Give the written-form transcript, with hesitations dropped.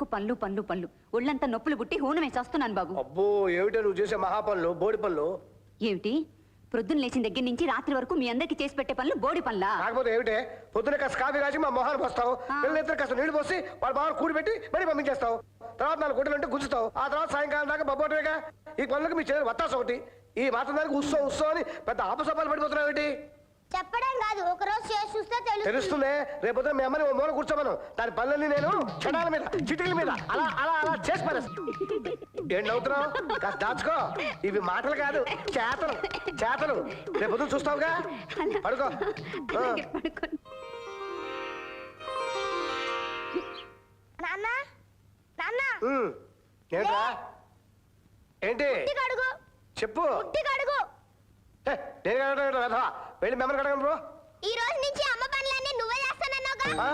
వరకు పనులు పనులు పనులు ఒళ్ళంతా నొప్పులు పుట్టి హూనం వేసేస్తున్నాను బాబు. అబ్బో ఏమిటో నువ్వు చేసే మహాపనులు, బోడి పనులు. ఏమిటి ప్రొద్దున లేచిన దగ్గర నుంచి రాత్రి వరకు మీ అందరికి చేసి పెట్టే పనులు బోడి పనులా? కాకపోతే ఏమిటే పొద్దున కాస్త కాఫీ రాసి మా మొహాలు పోస్తావు, పిల్లలిద్దరు కాస్త నీళ్లు పోసి వాళ్ళ బాగా కూడి పెట్టి మళ్ళీ పంపించేస్తావు. తర్వాత 4 గుడ్డలు అంటే గుంజుతావు. ఆ తర్వాత సాయంకాలం దాకా బొబ్బోటేగా. ఈ పనులకు మీ చెల్లెలు వత్తాసు ఒకటి. ఈ మాత్రం దానికి ఉత్సవం అని పెద్ద ఆపసపాలు పడిపోతున్నావు ఏంటి? చెప్పడం కాదు, ఒక రోజు చేసి చూస్తే తెలుస్తుంది. రేపొద్దున మీ అమ్మని మూల కూర్చోమను. దాని పనులన్నీ నేను క్షణాల మీద చిటికల మీద అలా అలా అలా చేసి పరేస్తాను. ఏం నవ్వుతున్నావు? కాస్త దాచుకో. ఇవి మాటలు కాదు, చేతలు చేతలు. రేపొద్దున చూస్తావుగా. పడుకో. నాన్న నాన్న ఏంట్రా? ఏంటి కడుగు చెప్పు. కడుగు నేను వెళ్ళి మిమ్మల్ని కడగను బ్రో. ఈ రోజు నుంచి అమ్మ పనులన్నీ నువ్వే చేస్తానన్నావుగా.